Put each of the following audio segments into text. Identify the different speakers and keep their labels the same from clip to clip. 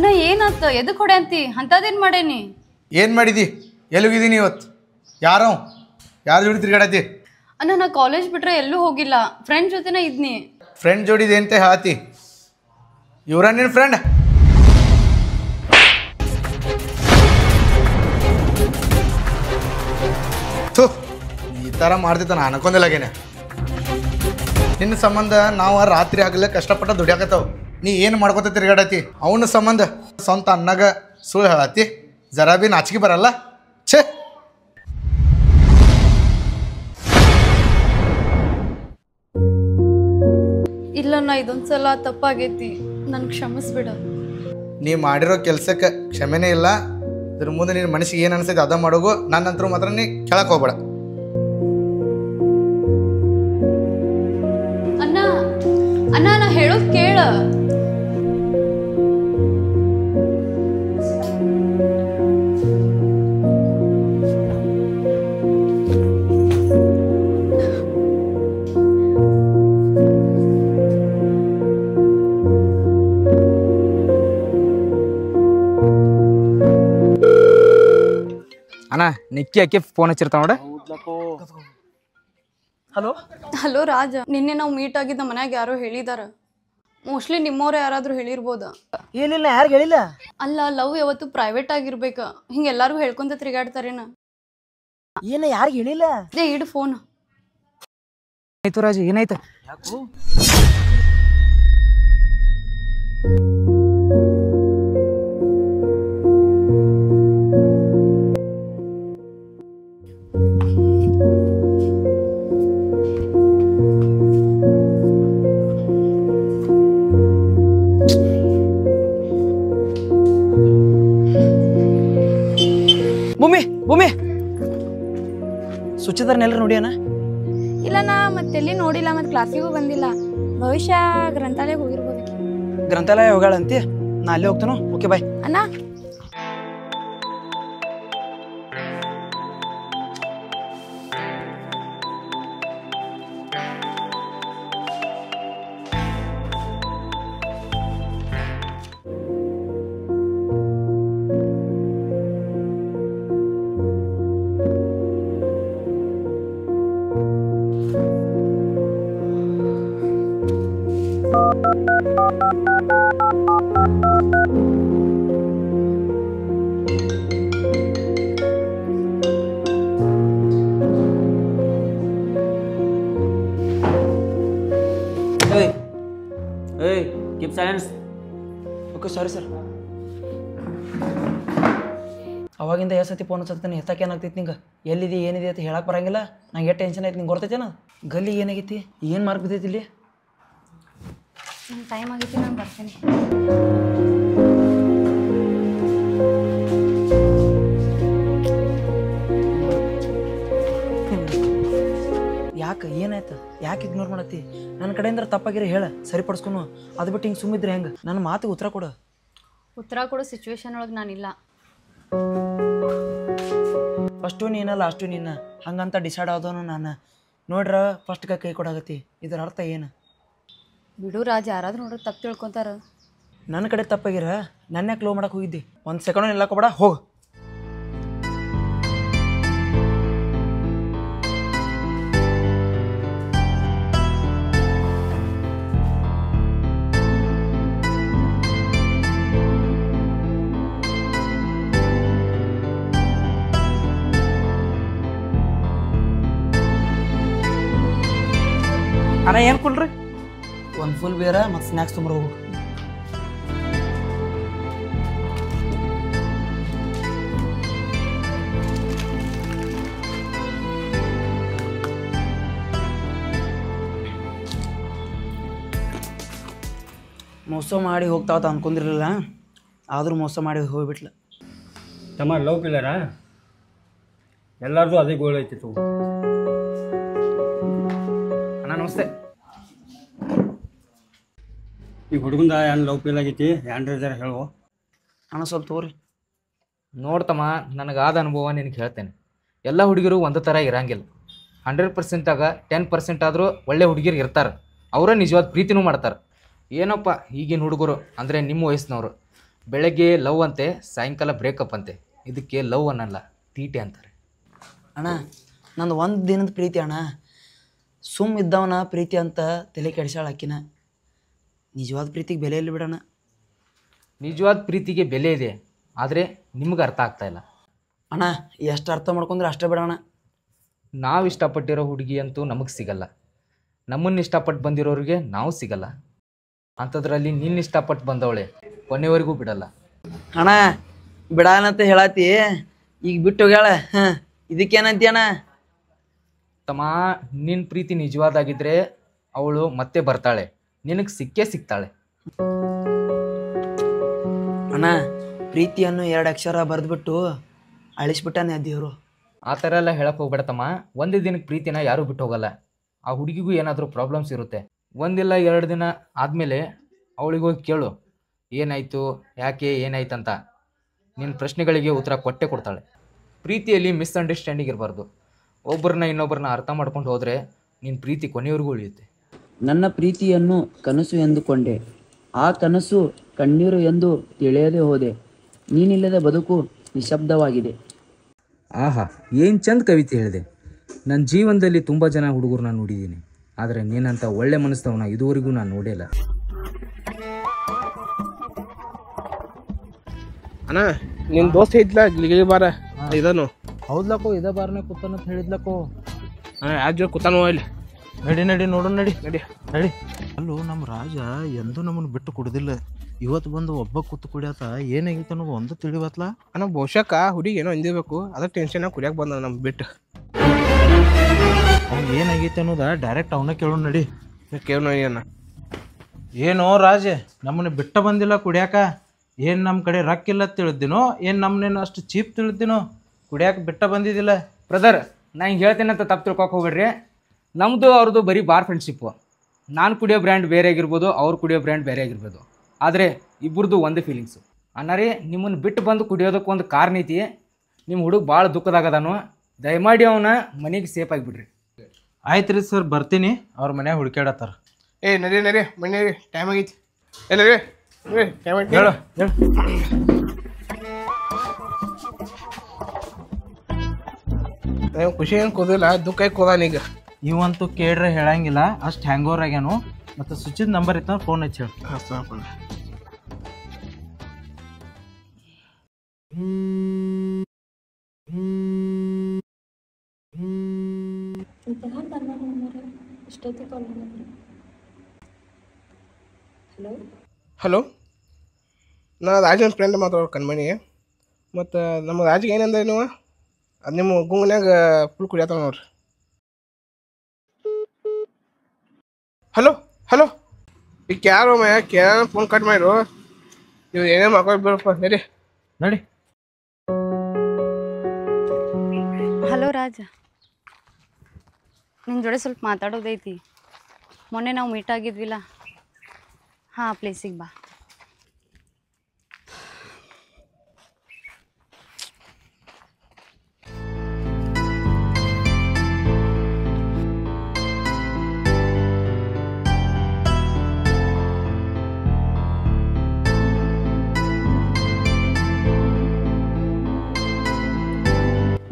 Speaker 1: ಅಣ್ಣ ಏನಾತ ಎದಕ್ಕೆ ಹೊಡೆ ಅಂತಿ ಅಂತದೇನು ಮಾಡೇನಿ?
Speaker 2: ಏನು ಮಾಡಿದಿ? ಎಲ್ಲಿಗಿದ್ದೀನಿ ಇವತ್ತು? ಯಾರ ಜೋಡಿ ತಿರ್ಗಾಡತಿ?
Speaker 1: ಅಣ್ಣ ನಾ ಕಾಲೇಜ್ ಬಿಟ್ರೆ ಎಲ್ಲೂ ಹೋಗಿಲ್ಲ, ಫ್ರೆಂಡ್ ಜೊತೆನ ಇದ್ನಿ.
Speaker 2: ಫ್ರೆಂಡ್ ಜೋಡಿದೆ ಅಂತ ಹೇಳತಿ? ಇವ್ರ ನಿನ್ನ ಫ್ರೆಂಡ್? ಥೂ, ಈ ಥರ ಮಾಡ್ತಿದ್ದ ನಾನು ಅನ್ಕೊಂದಿಲ್ಲಾಗೇನೆ. ನಿನ್ನ ಸಂಬಂಧ ನಾವು ರಾತ್ರಿ ಆಗಲೇ ಕಷ್ಟಪಟ್ಟ ದುಡಿಯಾಕತ್ತವ. ನೀ ಏನು ಮಾಡ್ಕೊತ ತಿರ್ಗಾಡತಿ? ಅವನ ಸಂಬಂಧ ಸ್ವಂತ ಅನ್ನಾಗ ಸುಳ್ಳು ಹೇಳತ್ತಿ? ಜರಾ ಬಿ ನಾಚಿಕೆ ಬರಲ್ಲ? ಛೇ,
Speaker 1: ಇಲ್ಲ ನಾ ಇದೊಂದ್ಸಲ ತಪ್ಪಾಗೈತಿ, ನನ್ ಕ್ಷಮಿಸ್ಬಿಡ.
Speaker 2: ನೀ ಮಾಡಿರೋ ಕೆಲ್ಸಕ್ಕೆ ಕ್ಷಮೆನೇ ಇಲ್ಲ. ಇದ್ರ ಮುಂದೆ ನಿನ್ನ ಮನಸ್ಸಿಗೆ ಏನು ಅನ್ಸೈತೆ ಅದ ಮಾಡೋಗು. ನನ್ನಂತರೂ ಮಾತ್ರ ನೀ ಕೇಳಕ್ಕೆ ಹೋಗ್ಬೇಡ.
Speaker 1: ಅಣ್ಣ ಅಣ್ಣ ನಾ ಹೇಳೋದ್ ಕೇಳ.
Speaker 3: ಅಣ್ಣ ನಿಕ್ಕಿ ಅಕ್ಕಿ ಫೋನ್ ಹಚ್ಚಿರ್ತಾವ ನೋಡ.
Speaker 4: ಹಲೋ
Speaker 1: ಹಲೋ ರಾಜ, ನಿನ್ನೆ ನಾವು ಮೀಟ್ ಆಗಿದ್ದ ಮನ್ಯಾಗ ಯಾರೋ ಹೇಳಿದಾರ. ಮೋಸ್ಟ್ಲಿ ನಿಮ್ಮವ್ರ ಯಾರಾದ್ರೂ ಹೇಳಿರ್ಬೋದ.
Speaker 4: ಏನಿಲ್ಲ, ಯಾರಿಗೆ ಹೇಳಿಲ್ಲ.
Speaker 1: ಅಲ್ಲ, ಲವ್ ಯಾವತ್ತು ಪ್ರೈವೇಟ್ ಆಗಿರ್ಬೇಕ, ಹಿಂಗ ಎಲ್ಲಾರ್ಗು ಹೇಳ್ಕೊಂತ ತಿರ್ಗಾಡ್ತಾರೇನ?
Speaker 4: ಏನ ಯಾರಿಗೆ ಹೇಳಿಲ್ಲ.
Speaker 1: ಇಡು ಫೋನ್.
Speaker 3: ಆಯ್ತು ರಾಜು, ಏನಾಯ್ತು?
Speaker 4: ಭೂಮಿ ಸುಚಿದಾರನೆಲ್ಲರೂ ನೋಡಿಯನ?
Speaker 5: ಇಲ್ಲ, ನಾ ಮತ್ತೆಲ್ಲಿ ನೋಡಿಲ್ಲ, ಮತ್ತೆ ಕ್ಲಾಸಿಗೂ ಬಂದಿಲ್ಲ. ಭವಿಷ್ಯ ಗ್ರಂಥಾಲಯಕ್ಕೆ ಹೋಗಿರ್ಬೋದು.
Speaker 4: ಗ್ರಂಥಾಲಯ ಹೋಗಾಳಂತಿ, ನಾ ಅಲ್ಲೇ ಹೋಗ್ತಾನು. ಓಕೆ ಬಾಯ್
Speaker 5: ಅಣ್ಣ.
Speaker 6: Keep silence.
Speaker 4: Okay, sorry sir. ಅವಾಗಿಂದ ಎಷ್ಟು ಸತಿ ಫೋನ್ ಹಚ್ಚತ್ತೀನಿ, ಎತ್ತಕ್ಕೆ ಏನಾಗ್ತೈತಿ ನಿಂಗೆ? ಎಲ್ಲಿದೆ ಏನಿದೆ ಅಂತ ಹೇಳಕ್ಕೆ ಬರಂಗಿಲ್ಲ. ನಂಗೆ ಎಷ್ಟು ಟೆನ್ಷನ್ ಐತಿ ನಿಂಗೆ ಗೊತ್ತೈತೇನ? ಗಲ್ಲಿ ಏನಾಗೈತಿ? ಏನು ಮಾರ್ಕ್ ಬಿದ್ದೈತಿ ಇಲ್ಲಿ?
Speaker 1: ನಂಗೆ ಟೈಮ್ ಆಗೈತಿ, ನಾನು ಬರ್ತೀನಿ.
Speaker 4: ಯಾಕೆ ಏನಾಯ್ತು? ಯಾಕೆ ಇಗ್ನೋರ್ ಮಾಡತ್ತಿ? ನನ್ನ ಕಡೆಯಿಂದ ತಪ್ಪಾಗಿರೋ ಹೇಳ, ಸರಿಪಡಿಸ್ಕೊನು. ಅದು ಬಿಟ್ಟು ಹಿಂಗೆ ಸುಮ್ಮಿದ್ರೆ ಹೆಂಗೆ? ನನ್ನ ಮಾತಿಗೆ ಉತ್ತರ ಕೊಡು.
Speaker 1: ಉತ್ತರ ಕೊಡೋ ಸಿಚುವೇಶನ್ ಒಳಗೆ ನಾನಿಲ್ಲ.
Speaker 4: ಫಸ್ಟು ನೀನ ಲಾಸ್ಟು ನೀನ ಹಂಗಂತ ಡಿಸೈಡ್ ಆದವನು ನಾನು. ನೋಡ್ರ ಫಸ್ಟ್ಗೆ ಕೈ ಕೊಡಾಗತ್ತಿ, ಇದರ ಅರ್ಥ ಏನು?
Speaker 1: ಬಿಡು ರಾಜ, ಯಾರಾದ್ರೂ ನೋಡ್ರಿ ತಪ್ಪು ತಿಳ್ಕೊತಾರ.
Speaker 4: ನನ್ನ ಕಡೆ ತಪ್ಪಾಗಿರ ನನ್ನ ಯಾಕೆ ಲೋ ಮಾಡಕ್ಕೆ ಹೋಗಿದ್ದಿ? ಒಂದು ಸೆಕೆಂಡ್ ನಿಲ್ಲಕೋಬೇಡ, ಹೋಗು.
Speaker 3: ಅಣ್ಣ ಏನು ಕೊಡ್ರಿ?
Speaker 4: ಒಂದು ಫುಲ್ ಬೇರೆ ಮತ್ತು ಸ್ನ್ಯಾಕ್ಸ್ ತೊಂಬರ ಹೋಗು. ಮೋಸ ಮಾಡಿ ಹೋಗ್ತಾವತ್ತ ಅನ್ಕೊಂಡಿರಲಿಲ್ಲ, ಆದರೂ ಮೋಸ ಮಾಡಿ ಹೋಗ್ಬಿಟ್ಲ.
Speaker 6: ತಮ್ಮ ಲವ್ ಪಿಲ್ಲರಾ? ಎಲ್ಲರದು ಅದೇ ಗೋಲ್ ಐತಿತ್ತು.
Speaker 3: ಅಣ್ಣ ನಮಸ್ತೆ.
Speaker 6: ಈ ಹುಡುಗಂದ ಏನು ಲವ್ ಪಿಲ್ ಆಗೈತಿ, ಏನ್ರ ಜರ ಹೇಳುವ.
Speaker 4: ಅಣ್ಣ ಸ್ವಲ್ಪ ತೋರಿ.
Speaker 3: ನೋಡ್ತಮ್ಮ, ನನಗಾದ ಅನುಭವ ನಿನಗೆ ಹೇಳ್ತೇನೆ. ಎಲ್ಲ ಹುಡುಗಿರು ಒಂದು ಥರ ಇರಂಗಿಲ್ಲ. 100%ಆಗ 10% ಆದರೂ ಒಳ್ಳೆ ಹುಡುಗಿರು ಇರ್ತಾರೆ. ಅವರ ನಿಜವಾದ ಪ್ರೀತಿನೂ ಮಾಡ್ತಾರೆ. ಏನಪ್ಪ ಈಗಿನ ಹುಡುಗರು ಅಂದರೆ ನಿಮ್ಮ ವಯಸ್ಸಿನವರು ಬೆಳಗ್ಗೆ ಲವ್ ಅಂತೆ, ಸಾಯಂಕಾಲ ಬ್ರೇಕಪ್ ಅಂತೆ. ಇದಕ್ಕೆ ಲವ್ ಅನ್ನಲ್ಲ, ತೀಟೆ ಅಂತಾರೆ.
Speaker 4: ಅಣ್ಣ ನಂದು ಒಂದು ದಿನದ ಪ್ರೀತಿ ಅಣ್ಣ. ಸುಮ್ಮ ಇದ್ದವನ ಪ್ರೀತಿ ಅಂತ ತಲೆ ಕೆಡಿಸಾಳ ಆಕಿನ. ನಿಜವಾದ ಪ್ರೀತಿಗೆ ಬೆಲೆ ಇಲ್ಲ ಬಿಡೋಣ.
Speaker 3: ನಿಜವಾದ ಪ್ರೀತಿಗೆ ಬೆಲೆ ಇದೆ, ಆದರೆ ನಿಮ್ಗೆ ಅರ್ಥ ಆಗ್ತಾ ಇಲ್ಲ.
Speaker 4: ಅಣ್ಣ ಎಷ್ಟು ಅರ್ಥ ಮಾಡ್ಕೊಂಡ್ರೆ ಅಷ್ಟೇ ಬಿಡೋಣ.
Speaker 3: ನಾವು ಇಷ್ಟಪಟ್ಟಿರೋ ಹುಡುಗಿ ಅಂತೂ ನಮಗೆ ಸಿಗಲ್ಲ, ನಮ್ಮನ್ನು ಇಷ್ಟಪಟ್ಟು ಬಂದಿರೋರಿಗೆ ನಾವು ಸಿಗಲ್ಲ. ಅಂಥದ್ರಲ್ಲಿ ನಿನ್ನ ಇಷ್ಟಪಟ್ಟು ಬಂದವಳೆ ಕೊನೆವರೆಗೂ ಬಿಡಲ್ಲ.
Speaker 4: ಅಣ್ಣ ಬಿಡಾನಂತ ಹೇಳತ್ತಿ, ಈಗ ಬಿಟ್ಟು ಹೋಗ್ಯಾಳ. ಇದಕ್ಕೇನಂತಿ ಅಣ್ಣ?
Speaker 3: ತಮ್ಮ, ನಿನ್ನ ಪ್ರೀತಿ ನಿಜವಾದಾಗಿದ್ದರೆ ಅವಳು ಮತ್ತೆ ಬರ್ತಾಳೆ, ನಿನಗೆ ಸಿಕ್ಕೇ ಸಿಗ್ತಾಳೆ.
Speaker 4: ಅಣ್ಣ ಪ್ರೀತಿಯನ್ನು 2 ಅಕ್ಷರ ಬರೆದ್ಬಿಟ್ಟು ಅಳಿಸ್ಬಿಟ್ಟಾನೆ ದೇವರು.
Speaker 3: ಆ ಥರ ಎಲ್ಲ ಹೇಳಕ್ಕೆ ಹೋಗ್ಬೇಡ ತಮ್ಮ. ಒಂದೇ ದಿನಕ್ಕೆ ಪ್ರೀತಿನ ಯಾರೂ ಬಿಟ್ಟು ಹೋಗಲ್ಲ. ಆ ಹುಡುಗಿಗೂ ಏನಾದರೂ ಪ್ರಾಬ್ಲಮ್ಸ್ ಇರುತ್ತೆ. ಒಂದಿಲ್ಲ 2 ದಿನ ಆದಮೇಲೆ ಅವಳಿಗೆ ಹೋಗಿ ಕೇಳು, ಏನಾಯಿತು, ಯಾಕೆ, ಏನಾಯ್ತಂತ. ನಿನ್ನ ಪ್ರಶ್ನೆಗಳಿಗೆ ಉತ್ತರ ಕೊಟ್ಟೇ ಕೊಡ್ತಾಳೆ. ಪ್ರೀತಿಯಲ್ಲಿ ಮಿಸ್ಅಂಡರ್ಸ್ಟ್ಯಾಂಡಿಂಗ್ ಇರಬಾರ್ದು. ಒಬ್ಬರನ್ನ ಇನ್ನೊಬ್ಬರನ್ನ ಅರ್ಥ ಮಾಡ್ಕೊಂಡು ಹೋದರೆ ನಿನ್ನ ಪ್ರೀತಿ ಕೊನೆಯವರೆಗೂ ಉಳಿಯುತ್ತೆ.
Speaker 7: ನನ್ನ ಪ್ರೀತಿಯನ್ನು ಕನಸು ಎಂದುಕೊಂಡೆ, ಆ ಕನಸು ಕಣ್ಣೀರು ಎಂದು ತಿಳಿಯದೆ ಹೋದೆ. ನೀನಿಲ್ಲದ ಬದುಕು ನಿಶಬ್ದವಾಗಿದೆ.
Speaker 3: ಆಹಾ, ಏನು ಚಂದ ಕವಿತೆ ಹೇಳಿದೆ. ನನ್ನ ಜೀವನದಲ್ಲಿ ತುಂಬ ಜನ ಹುಡುಗರು ನಾನು ನೋಡಿದ್ದೀನಿ, ಆದರೆ ನೀನಂತ ಒಳ್ಳೆ ಮನಸ್ಸವನ್ನ ಇದುವರೆಗೂ ನಾನು ನೋಡಿಲ್ಲ.
Speaker 8: ಅಣ್ಣ ನಿನ್ನ ದೋಸ್ತ ಇದ್ಲ ಗಿಳಿ ಬಾರ ಇದನು.
Speaker 9: ಹೌದ್ಲಕ್ಕೋ, ಇದೇ ಬಾರನೆ ಕೂತಾನಂತ ಹೇಳಿದ್ಲಕ್ಕೋ.
Speaker 8: ಯಾರ ಕೂತಾನೋ ಇಲ್ಲಿ.
Speaker 9: ನಡಿ ನಡಿ ನೋಡು, ನಡಿ
Speaker 8: ನಡಿ
Speaker 9: ನಡಿ. ಅಲ್ಲೂ ನಮ್ಮ ರಾಜ ಎಂದೂ ನಮ್ಮನ್ನು ಬಿಟ್ಟು ಕುಡ್ದಿಲ್ಲ. ಇವತ್ತು ಬಂದು ಒಬ್ಬ ಕೂತು ಕುಡಿಯತ್ತ. ಏನಾಗಿತ್ತು ಅನ್ನೋದು ಒಂದು ತಿಳಿವತ್ಲ.
Speaker 8: ಅಣ್ಣ ಬಹುಶಃ ಹುಡುಗಿ ಏನೋ ಅಂದಿರ್ಬೇಕು, ಅದ್ರ ಟೆನ್ಷನ್ ಕುಡಿಯಕ್ಕೆ ಬಂದ ನಮ್ಗೆ ಬಿಟ್ಟು.
Speaker 9: ಅವ್ನು ಏನಾಗೈತೆ ಅನ್ನೋದ ಡೈರೆಕ್ಟ್ ಅವನ್ನ ಕೇಳೋಣ, ನಡಿ.
Speaker 8: ಕೇವ್ ಅಣ್ಣ.
Speaker 9: ಏನೋ ರಾಜ ನಮ್ಮನ್ನ ಬಿಟ್ಟ ಬಂದಿಲ್ಲ ಕುಡಿಯಾಕ. ಏನು ನಮ್ಮ ಕಡೆ ರೊಕ್ಕಿಲ್ಲ ತಿಳಿದಿನೋ, ಏನು ನಮ್ಮನ್ನೇನು ಅಷ್ಟು ಚೀಪ್ ತಿಳಿದಿನೋ, ಕುಡಿಯಾಕ ಬಿಟ್ಟ ಬಂದಿದ್ದಿಲ್ಲ.
Speaker 3: ಬ್ರದರ್, ನಾನು ಹಿಂಗೆ ಹೇಳ್ತೇನೆ ಅಂತ ತಪ್ಪು ತಿಳ್ಕೊಕ್ಕೆ ಹೋಗ್ಬೇಡ್ರಿ. ನಮ್ಮದು ಅವ್ರದ್ದು ಬರೀ ಬಾರ್ ಫ್ರೆಂಡ್ಶಿಪ್ಪು. ನಾನು ಕುಡಿಯೋ ಬ್ರ್ಯಾಂಡ್ ಬೇರೆ ಆಗಿರ್ಬೋದು, ಅವ್ರು ಕುಡಿಯೋ ಬ್ರ್ಯಾಂಡ್ ಬೇರೆ ಆಗಿರ್ಬೋದು, ಆದರೆ ಇಬ್ಬರದು ಒಂದೇ ಫೀಲಿಂಗ್ಸು. ಅಣ್ಣಾರಿ, ನಿಮ್ಮನ್ನು ಬಿಟ್ಟು ಬಂದು ಕುಡಿಯೋದಕ್ಕೆ ಒಂದು ಕಾರಣ ಐತಿ. ನಿಮ್ಮ ಹುಡುಗ ಭಾಳ ದುಃಖದಾಗದಾನು. ದಯಮಾಡಿ ಅವನ ಮನೆಗೆ ಸೇಫ್ ಆಗಿಬಿಡ್ರಿ.
Speaker 9: ಆಯ್ತು ರೀ ಸರ್, ಬರ್ತೀನಿ. ಅವ್ರ ಮನ್ಯಾಗ ಹುಡುಕ್ಯಾಡತ್ತಾರ.
Speaker 8: ನಡಿ ಮನೆ ಟೈಮ್ ಆಗೈತಿ. ನಡಿ ಟೈಮ್ ಆಗೈತಿ.
Speaker 9: ಹೇಳು
Speaker 8: ಖುಷಿ ಏನು ಕೂದಿಲ್ಲ, ದುಃಖ ಕೂದಾನೀಗ.
Speaker 9: ಇವಂತೂ ಕೇಳ್ರೆ ಹೇಳಂಗಿಲ್ಲ, ಅಷ್ಟು ಹ್ಯಾಂಗ್ ಓವರ್ ಆಗ್ಯಾನು. ಮತ್ತು ಸ್ವಿಚ್ಚಿದ ನಂಬರ್ ಇತ್ತು ಫೋನ್ ಹಚ್ಚಿ ಹೇಳಿ.
Speaker 8: ಹಲೋ, ನಾ ರಾಜನ ಫ್ರೆಂಡ್ ಮಾತಾಡೋ ಕಣ್ಮಣಿ. ಮತ್ತು ನಮ್ಮ ರಾಜಿಗೆ ಏನಂದ್ರೆ ನೀವು ಅದು ನಿಮ್ಮ ಗುಂಗನ್ಯಾಗ ಫುಲ್ ಕುಡಿಯತ್ತಾವ ನೋಡ್ರಿ. ಹಲೋ ಈಗ ಯಾರು ಕೇಳ ಫೋನ್ ಕಟ್ ಮಾಡಿರು. ಇವ್ರು ಏನೇ ಮಾಡ್ಕೊಳ್ಬೇಡಪ್ಪ. ನಡಿ
Speaker 9: ನಡಿ.
Speaker 1: ಹಲೋ ರಾಜ, ನಿನ್ನ ಜೋಡಿ ಸ್ವಲ್ಪ ಮಾತಾಡೋದೈತಿ. ಮೊನ್ನೆ ನಾವು ಮೀಟ್ ಆಗಿದ್ವಿಲ್ಲ, ಹಾಂ ಪ್ಲೇಸಿಗೆ ಬಾ.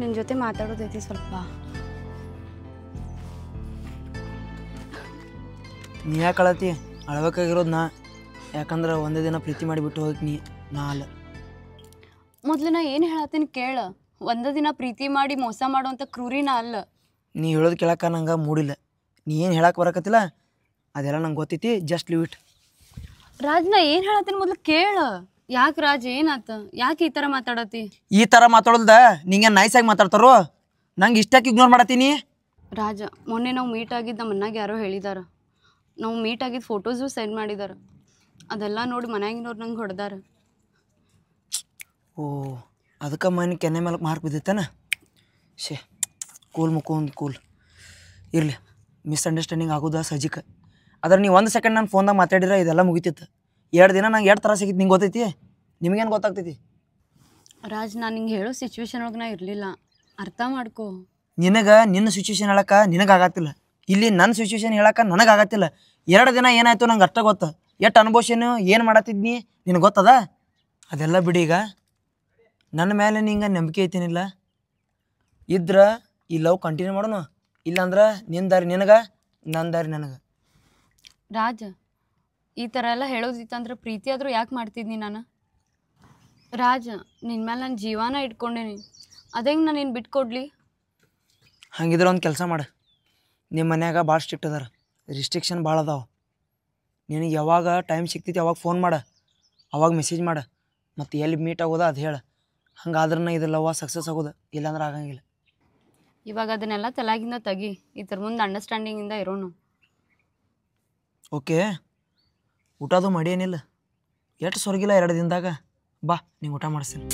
Speaker 1: ನಿನ್ನ ಜೊತೆ ಮಾತಾಡೋದೈತಿ ಸ್ವಲ್ಪ.
Speaker 4: ನೀ ಯಾಕೆ ಅಳತಿ? ಅಳ್ಬೇಕಾಗಿರೋದು ನಾ. ಯಾಕಂದ್ರೆ ಒಂದೇ ದಿನ ಪ್ರೀತಿ ಮಾಡಿಬಿಟ್ಟು ಹೋಗಿ ನಾ ಅಲ್ಲ.
Speaker 1: ಮೊದಲು ನಾ ಏನು ಹೇಳತ್ತೀನಿ ಕೇಳ. ಒಂದೇ ದಿನ ಪ್ರೀತಿ ಮಾಡಿ ಮೋಸ ಮಾಡುವಂಥ ಕ್ರೂರಿನ ಅಲ್ಲ.
Speaker 4: ನೀ ಹೇಳೋದು ಕೇಳಕ್ಕೆ ನಂಗೆ ಮೂಡಿಲ್ಲ. ನೀ ಏನು ಹೇಳಕ್ಕೆ ಬರಕತ್ತಿಲ್ಲ ಅದೆಲ್ಲ ನಂಗೆ ಗೊತ್ತೈತಿ. Just leave it.
Speaker 1: ರಾಜ್, ನಾ ಏನು ಹೇಳತ್ತೀನಿ ಮೊದಲು ಕೇಳ. ಯಾಕೆ ರಾಜ್, ಏನಾತ? ಯಾಕೆ ಈ ಥರ ಮಾತಾಡತ್ತಿ?
Speaker 4: ಈ ಥರ ಮಾತಾಡೋಲ್ದ ನಿಂಗೆ ನೈಸಾಗಿ ಮಾತಾಡ್ತಾರೋ? ನಂಗೆ ಇಷ್ಟಕ್ಕೆ ಇಗ್ನೋರ್ ಮಾಡತ್ತೀನಿ.
Speaker 1: ರಾಜ, ಮೊನ್ನೆ ನಾವು ಮೀಟ್ ಆಗಿದ್ದು ನಮ್ಮ ಮನ್ಯಾಗ ಯಾರೋ ಹೇಳಿದಾರ. ನಾವು ಮೀಟ್ ಆಗಿದ್ದು ಫೋಟೋಸು ಸೆಂಡ್ ಮಾಡಿದಾರ. ಅದೆಲ್ಲ ನೋಡಿ ಮನ್ಯಾಗಿನವ್ರು ನಂಗೆ ಹೊಡೆದಾರ.
Speaker 4: ಓ, ಅದಕ್ಕೆ ಮನೆ ಕೆನ್ನೆ ಮೇಲೆ ಮಾರ್ಕ್ ಬಿದ್ದೈತೇನ? ಶೇ, ಕೂಲ್ ಮುಕ್ಕೊಂದು ಕೂಲ್ ಇರಲಿ. ಮಿಸ್ಅಂಡರ್ಸ್ಟ್ಯಾಂಡಿಂಗ್ ಆಗೋದ ಸಜಿಕ. ಆದ್ರೆ ನೀವು 1 ಸೆಕೆಂಡ್ ನಾನು ಫೋನ್ದಾಗ ಮಾತಾಡಿದ್ರೆ ಇದೆಲ್ಲ ಮುಗಿತಿತ್ತು. 2 ದಿನ ನಂಗೆ 2 ಥರ ಸಿಗಿತ್ತು. ನಿಂಗೆ ಗೊತ್ತೈತಿ? ನಿಮಗೇನು ಗೊತ್ತಾಗ್ತೈತಿ?
Speaker 1: ರಾಜ್, ನಾನು ನಿಂಗೆ ಹೇಳೋ ಸಿಚುವೇಶನ್ ಒಳಗೆ ನಾ ಇರಲಿಲ್ಲ. ಅರ್ಥ ಮಾಡ್ಕೋ.
Speaker 4: ನಿನಗೆ ನಿನ್ನ ಸಿಚುವೇಶನ್ ಹೇಳಕ್ಕೆ ನಿನಗಾಗತ್ತಿಲ್ಲ. ಇಲ್ಲಿ ನನ್ನ ಸಿಚುವೇಶನ್ ಹೇಳಕ್ಕೆ ನನಗಾಗತ್ತಿಲ್ಲ. 2 ದಿನ ಏನಾಯ್ತು ನಂಗೆ ಅಷ್ಟ ಗೊತ್ತು. ಎಷ್ಟು ಅನುಭವಿಸೇನು, ಏನು ಮಾಡತ್ತಿದ್ನಿ ನಿನಗೆ ಗೊತ್ತದ? ಅದೆಲ್ಲ ಬಿಡಿ. ಈಗ ನನ್ನ ಮೇಲೆ ನಿಂಗೆ ನಂಬಿಕೆ ಐತೇನಿಲ್ಲ? ಇದ್ರೆ ಈ ಲವ್ ಕಂಟಿನ್ಯೂ ಮಾಡೋಣ, ಇಲ್ಲಾಂದ್ರೆ ನಿನ್ನ ದಾರಿ ನಿನಗೆ, ನನ್ನ ದಾರಿ ನನಗೆ.
Speaker 1: ರಾಜ್, ಈ ಥರ ಎಲ್ಲ ಹೇಳೋದಿತ್ತಂದ್ರೆ ಪ್ರೀತಿ ಆದರೂ ಯಾಕೆ ಮಾಡ್ತಿದ್ನಿ ನಾನು? ರಾಜ್, ನಿನ್ನ ಮೇಲೆ ನನ್ನ ಜೀವನ ಇಟ್ಕೊಂಡೇನಿ, ಅದಂಗೆ ನಾನು ನಿನ್ನ ಬಿಟ್ಕೊಡ್ಲಿ?
Speaker 4: ಹಂಗಿದ್ರೆ ಒಂದು ಕೆಲಸ ಮಾಡು, ನಿಮ್ಮ ಮನ್ಯಾಗ ಭಾಳ ಸ್ಟ್ರಿಕ್ಟ್ ಅದಾರ, ರಿಸ್ಟ್ರಿಕ್ಷನ್ ಭಾಳ ಅದಾವೆ. ನಿನಗೆ ಯಾವಾಗ ಟೈಮ್ ಸಿಗ್ತೈತಿ ಅವಾಗ ಫೋನ್ ಮಾಡ, ಅವಾಗ ಮೆಸೇಜ್ ಮಾಡ, ಮತ್ತು ಎಲ್ಲಿ ಮೀಟ್ ಆಗೋದ ಅದು ಹೇಳ. ಹಂಗಾದ್ರೆ ಇದು ಲವ್ ಸಕ್ಸಸ್ ಆಗೋದು, ಇಲ್ಲಾಂದ್ರೆ ಆಗಂಗಿಲ್ಲ.
Speaker 1: ಇವಾಗ ಅದನ್ನೆಲ್ಲ ತಲೆಗಿಂದ ತೆಗಿ, ಇದ್ರ ಮುಂದೆ ಅಂಡರ್ಸ್ಟ್ಯಾಂಡಿಂಗಿಂದ ಇರೋನು.
Speaker 4: ಓಕೆ, ಊಟದು ಮಾಡಿ ಏನಿಲ್ಲ, ಎಷ್ಟು ಸೊರಗಿಲ್ಲ 2 ದಿನದಾಗ. ಬಾ, ನಿಂಗೆ ಊಟ ಮಾಡಿಸ್ತೀನಿ.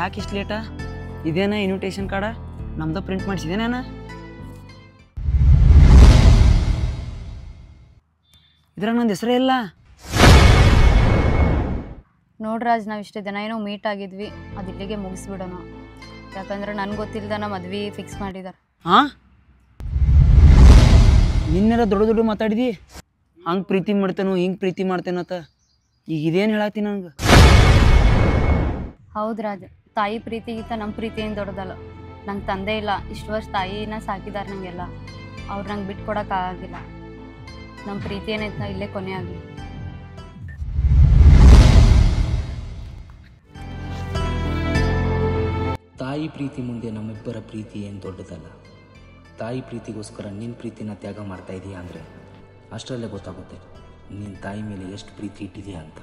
Speaker 4: ಯಾಕೆ ಇಷ್ಟು ಲೇಟಾ? ಇದೇನ ಇನ್ವಿಟೇಷನ್ ಕಾರ್ಡ? ನಮ್ದು ಪ್ರಿಂಟ್ ಮಾಡಿಸಿದೇನೇನ? ಇದ್ರಾಗ ನಂದು ಹೆಸರೇ ಇಲ್ಲ.
Speaker 1: ನೋಡ್ರಾಜ್, ನಾವು ಇಷ್ಟು ದಿನ ಏನೋ ಮೀಟ್ ಆಗಿದ್ವಿ, ಅದು ಇಲ್ಲಿಗೆ ಮುಗಿಸ್ಬಿಡೋಣ. ಯಾಕಂದ್ರೆ ನನಗೆ ಗೊತ್ತಿಲ್ಲದ ಮದ್ವೆ ಫಿಕ್ಸ್ ಮಾಡಿದಾರೆ.
Speaker 4: ಹಾಂ, ನಿನ್ನೆರ ದೊಡ್ಡ ದೊಡ್ಡ ಮಾತಾಡಿದಿ, ಹಂಗೆ ಪ್ರೀತಿ ಮಾಡ್ತೇನೋ ಹಿಂಗೆ ಪ್ರೀತಿ ಮಾಡ್ತೇನತ್ತ. ಈಗ ಇದೇನು ಹೇಳತ್ತೀನಿ ನಂಗೆ?
Speaker 1: ಹೌದು ರಾಜ್, ತಾಯಿ ಪ್ರೀತಿಗಿಂತ ನಮ್ಮ ಪ್ರೀತಿ ಏನು ದೊಡ್ಡದಲ್ಲ. ನಂಗೆ ತಂದೆ ಇಲ್ಲ, ಇಷ್ಟು ವರ್ಷ ತಾಯಿನ ಸಾಕಿದಾರೆ ನನಗೆಲ್ಲ, ಅವ್ರು ನಂಗೆ ಬಿಟ್ಟು ಕೊಡೋಕ್ಕಾಗಿಲ್ಲ. ನಮ್ಮ ಪ್ರೀತಿ ಏನೈತೆ ಇಲ್ಲೇ ಕೊನೆ ಆಗಲಿ.
Speaker 7: ತಾಯಿ ಪ್ರೀತಿ ಮುಂದೆ ನಮ್ಮಿಬ್ಬರ ಪ್ರೀತಿ ಏನು ದೊಡ್ಡದಲ್ಲ. ತಾಯಿ ಪ್ರೀತಿಗೋಸ್ಕರ ನಿನ್ನ ಪ್ರೀತಿನ ತ್ಯಾಗ ಮಾಡ್ತಾ ಇದೀಯಾ ಅಂದರೆ ಅಷ್ಟರಲ್ಲೇ ಗೊತ್ತಾಗುತ್ತೆ ನಿನ್ನ ತಾಯಿ ಮೇಲೆ ಎಷ್ಟು ಪ್ರೀತಿ ಇಟ್ಟಿದೆಯಾ ಅಂತ.